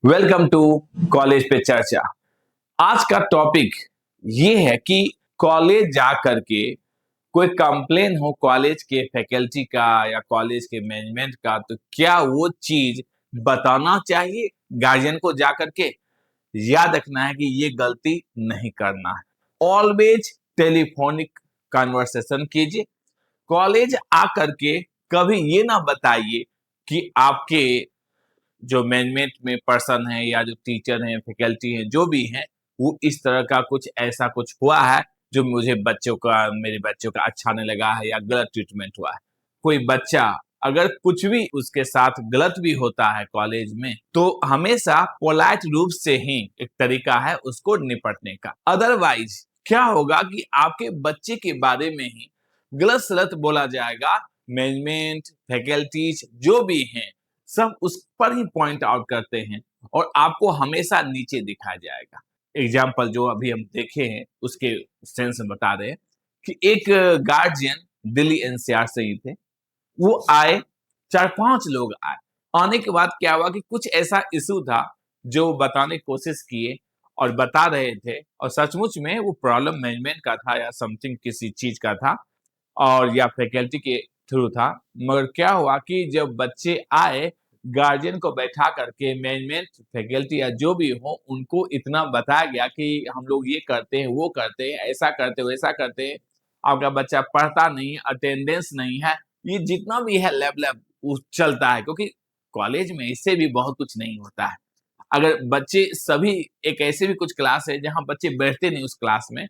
Welcome to college पे चर्चा। आज का टॉपिक ये है कि कॉलेज जा करके कोई कंप्लेन हो कॉलेज के फैकल्टी का या कॉलेज के मैनेजमेंट का, तो क्या वो चीज बताना चाहिए गार्जियन को जा करके। याद रखना है कि ये गलती नहीं करना है। ऑलवेज टेलीफोनिक कन्वर्सेशन कीजिए। कॉलेज आ करके कभी ये ना बताइए कि आपके जो मैनेजमेंट में पर्सन है या जो टीचर हैं, फैकल्टी हैं, जो भी हैं, वो इस तरह का कुछ ऐसा कुछ हुआ है जो मुझे मेरे बच्चों का अच्छा नहीं लगा है या गलत ट्रीटमेंट हुआ है। कोई बच्चा अगर कुछ भी उसके साथ गलत भी होता है कॉलेज में, तो हमेशा पोलाइट रूप से ही एक तरीका है उसको निपटने का। अदरवाइज क्या होगा कि आपके बच्चे के बारे में ही गलत सलत बोला जाएगा। मैनेजमेंट, फैकल्टीज जो भी हैं, सब उस पर ही पॉइंट आउट करते हैं और आपको हमेशा नीचे दिखाया जाएगा। एग्जाम्पल जो अभी हम देखे हैं उसके सेंस में बता रहे हैं कि एक गार्जियन दिल्ली एनसीआर से ही थे। वो आए, 4-5 लोग आए। आने के बाद क्या हुआ कि कुछ ऐसा इशू था जो बताने की कोशिश किए और बता रहे थे, और सचमुच में वो प्रॉब्लम मैनेजमेंट का था या समथिंग किसी चीज का था और या फैकल्टी के थ्रू था। मगर क्या हुआ कि जब बच्चे आए, गार्जियन को बैठा करके मैनेजमेंट, फैकल्टी या जो भी हो, उनको इतना बताया गया कि हम लोग ये करते हैं, वो करते हैं, ऐसा करते हैं, वैसा करते हैं। आपका बच्चा पढ़ता नहीं, अटेंडेंस नहीं है, ये जितना भी है लैब वो चलता है, क्योंकि कॉलेज में इससे भी बहुत कुछ नहीं होता है। अगर बच्चे सभी, एक ऐसे भी कुछ क्लास है जहाँ बच्चे बैठते नहीं उस क्लास में,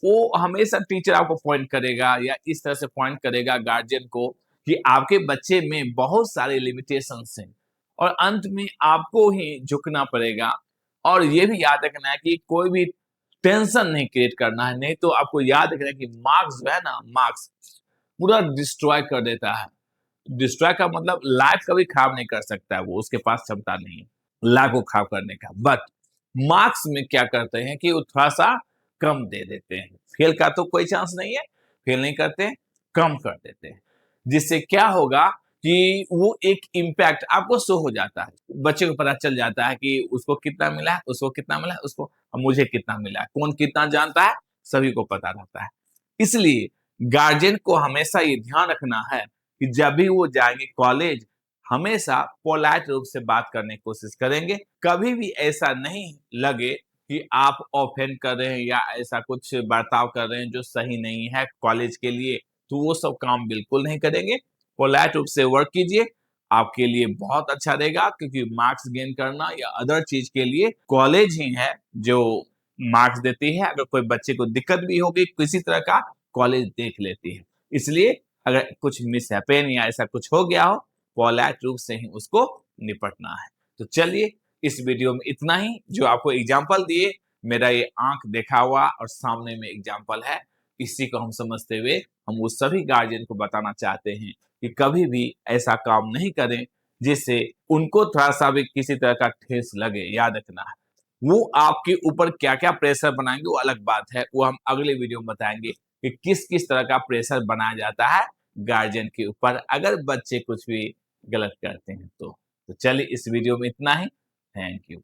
वो हमेशा टीचर आपको पॉइंट करेगा या इस तरह से पॉइंट करेगा गार्जियन को कि आपके बच्चे में बहुत सारे लिमिटेशंस हैं और अंत में आपको ही झुकना पड़ेगा। और ये भी याद रखना है कि कोई भी टेंशन नहीं क्रिएट करना है, नहीं तो आपको याद रखना है कि मार्क्स जो है ना, मार्क्स पूरा डिस्ट्रॉय कर देता है। डिस्ट्रॉय का मतलब लाइफ कभी खराब नहीं कर सकता है, वो उसके पास क्षमता नहीं है लाइफ को खराब करने का। बट मार्क्स में क्या करते हैं कि वो थोड़ा सा कम दे देते हैं। फेल का तो कोई चांस नहीं है, फेल नहीं करते, कम कर देते हैं। जिससे क्या होगा कि वो एक इम्पैक्ट आपको शो हो जाता है, बच्चे को पता चल जाता है कि उसको कितना मिला है, उसको कितना मिला है, उसको मुझे कितना मिला है, कौन कितना जानता है, सभी को पता रहता है। इसलिए गार्जियन को हमेशा ये ध्यान रखना है कि जब भी वो जाएंगे कॉलेज, हमेशा पोलाइट रूप से बात करने की कोशिश करेंगे। कभी भी ऐसा नहीं लगे कि आप ऑफेंड कर रहे हैं या ऐसा कुछ बर्ताव कर रहे हैं जो सही नहीं है कॉलेज के लिए, तो वो सब काम बिल्कुल नहीं करेंगे। पोलाइट रूप से वर्क कीजिए, आपके लिए बहुत अच्छा रहेगा, क्योंकि मार्क्स गेन करना या अदर चीज के लिए कॉलेज ही है जो मार्क्स देती है। अगर कोई बच्चे को दिक्कत भी होगी किसी तरह का, कॉलेज देख लेती है। इसलिए अगर कुछ मिसहैपन या ऐसा कुछ हो गया हो, पोलाइट रूप से ही उसको निपटना है। तो चलिए, इस वीडियो में इतना ही। जो आपको एग्जाम्पल दिए, मेरा ये आंख देखा हुआ और सामने में एग्जाम्पल है, इसी को हम समझते हुए हम उस सभी गार्जियन को बताना चाहते हैं कि कभी भी ऐसा काम नहीं करें जिससे उनको थोड़ा सा भी किसी तरह का ठेस लगे। याद रखना है, वो आपके ऊपर क्या क्या प्रेशर बनाएंगे वो अलग बात है, वो हम अगले वीडियो में बताएंगे कि किस किस तरह का प्रेशर बनाया जाता है गार्जियन के ऊपर अगर बच्चे कुछ भी गलत करते हैं तो चलिए, इस वीडियो में इतना ही। Thank you.